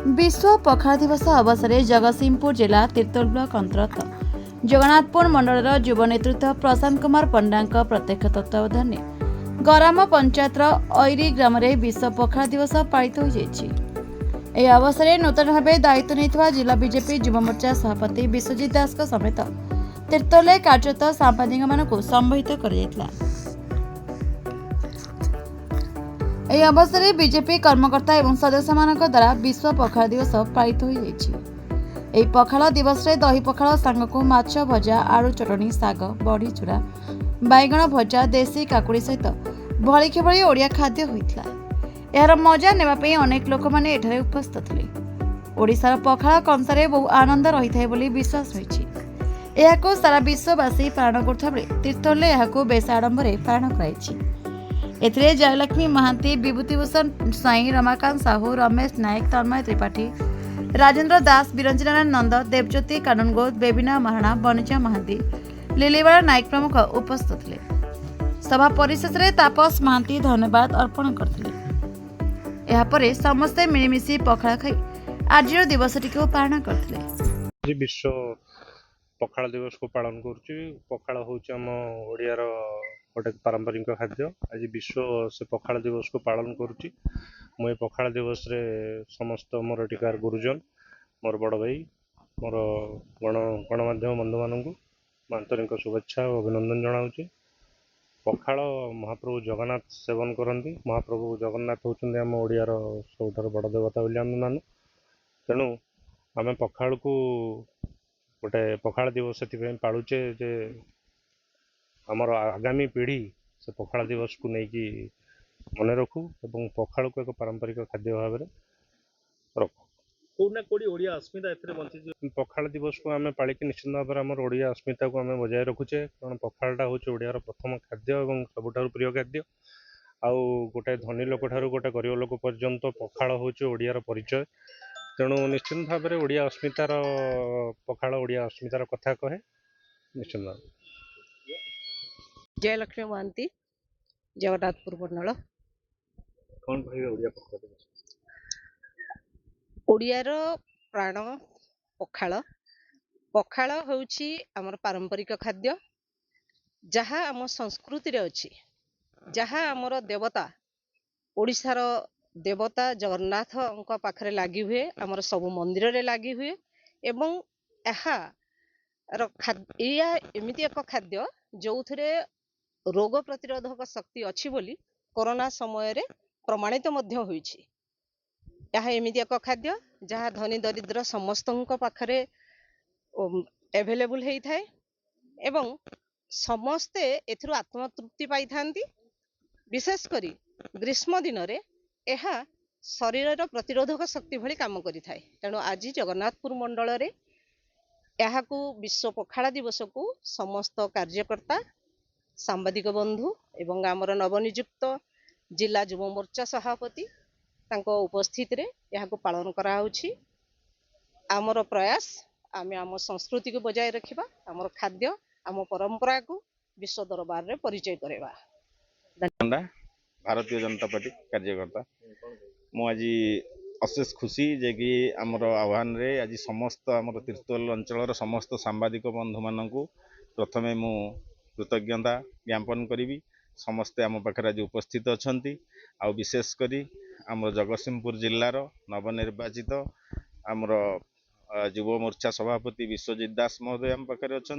विश्व पखाल दिवस अवसर में जगतसिंहपुर जिला तिर्तोल ब्लॉक अंतर्गत जगन्नाथपुर मंडल युव नेतृत्व प्रशांत कुमार पंडा प्रत्यक्ष तत्वावधान गराम पंचायत ऐरी ग्राम में विश्व पखाल दिवस पालित हो अवसर में नूतन भाव दायित्व नहीं जिला बीजेपी युव मोर्चा सभापति विश्वजित दास समेत तिर्तोल कार्यरत सांबादिक मानक संबोधित कर अवसर में बीजेपी कर्मकर्ता एवं सदस्य मान द्वारा विश्व पखाल दिवस पालित हो पखाल दिवस में दही पखाल सांग को माछ भजा आलू चटनी साग बड़ी चूरा बैगण भजा देशी काकुड़ी सहित भली खेभली ओडिया खाद्य होता यार मजा नेबापी अनेक लोक मैंने एठारे उपस्थित थे। ओडिशार पखाल कंसारे बहु आनंद रही था बोली विश्वास रही सारा विश्ववासी पालन करुवा बेले तीर्थल बेस आडंबर पालन कर एथिरे जयलक्ष्मी महांती विभूतिभूषण साई रमाकांत साहू रमेश नायक तन्मय त्रिपाठी राजेंद्र दास बिरंजनारायण नंद देवज्योति कानूनगो बेबिना महाराणा बनिजा महांती लिलीवाला नायक प्रमुख उपस्थित थे। सभा परिशेष में तापस महांती धन्यवाद अर्पण करते समस्ते मिलमिशी पखाल खाई आज दिवसटी को पालन करते। विश्व पखाल दिवस को पालन करुच्ची। पखाल होउची आम ओडियार गोटे पारंपरिक खाद्य। आज विश्व से पखाल दिवस को पालन करुच्ची। मुझे पखाल दिवस रे समस्त मोर टीकार गुरुजन मोर बड़ भाई मोर गणमाध्यम बंधु मानू आंतरिक शुभेच्छा और अभिनंदन जनाऊँ। पखाल महाप्रभु जगन्नाथ सेवन करती। महाप्रभु जगन्नाथ होउछन्ति आम ओडियार सबुठार बड़ देवता बोली आम मानु। तेणु आम पखाल को गोटे पखाल दिवस से पालुचे जे आमर आगामी पीढ़ी से पखाल दिवस को लेकिन मन रखू और पखाल को एक पारंपरिक खाद्य भाव में रखू। कोना कोडी ओडिया अस्मिता एथरे बंची पखाल दिवस को आम पालिकी निश्चित भाव में आमर ओडिया अस्मिता को आम बजाय रखुचे। कारण पखालटा हूँ ओडियार प्रथम खाद्य और सबुठार प्रिय खाद्य। आउ गोटे धनी लोक ठारू गोटे गरीब लोक पर्यंत पखाल हूँ ओडियार परिचय। तेणु निश्चित भाव में ओडिया अस्मितार पखाल ओडिया अस्मितार कथा कहे निश्चित भाव। जयलक्ष्मी महांती जगन्नाथपुर मंडल। कौन कहे ओडिया पखाल दिवस? ओडियार प्राण पखाल। पखाल होउची आमर पारंपरिक खाद्य जहाँ आम संस्कृति रे अछि। जहाँ आमर देवता ओडिशार देवता जगन्नाथ पाखरे लगी हुए आमर सबु मंदिर रे लगी हुए एवं या एमिति एक खाद्य जो थरे रोग प्रतिरोधक शक्ति अछि बोली कोरोना समय रे प्रमाणित मध्य होइछि। यह एमिति एक खाद्य जहाँ धनी दरिद्र समस्त पाखरे एभेलेबल हेई थाए एवं समस्ते एथिरु आत्मतृप्ति पाई थांती। विशेष करी ग्रीष्म दिन रे एहा शरीर प्रतिरोधक शक्ति भली काम करि थाए। तेणु आज जगन्नाथपुर मंडल रे एहाकू विश्व पखाल दिवस को समस्त कार्यकर्ता सांबादिक बंधु एवं आमर नवनियुक्त जिला युव मोर्चा सभापति तांको उपस्थित रे एहाकू पालन करा होछि। आमर प्रयास आमे आम संस्कृति को बजाय रखिबा आमर खाद्य आम परंपरा को विश्व दरबार रे परिचय करेबा। भारतीय जनता पार्टी कार्यकर्ता मु आज अशेष खुशी जे कि आमर आह्वान रे आज समस्त आमर तीर्थल अंचल समस्त सांबादिक बंधु मानू प्रथमे मु कृतज्ञता ज्ञापन करी। समस्ते आम पाखे आज उपस्थित अच्छा आ विशेष करी आमर जगतसिंहपुर जिलार नवनिर्वाचित आमर युव मोर्चा सभापति विश्वजित दास महोदय आम पाखे अच्छा।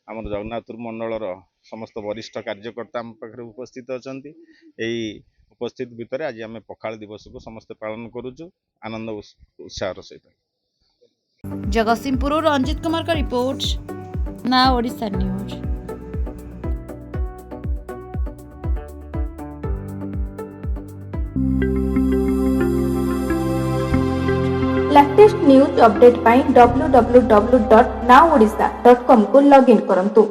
आमर जगन्नाथपुर मंडलर समस्त वरिष्ठ कार्यकर्ता आम पाखे उपस्थित अच्छा। यही उपस्थित भितर आज आम पखाल दिवस को समस्ते पालन करुचु आनंद उत्साह सहित। जगतसिंहपुर रंजित कुमार का रिपोर्ट ना Odisha news. Latest news update पाई www.nowodisha.com को लॉगिन करंतु।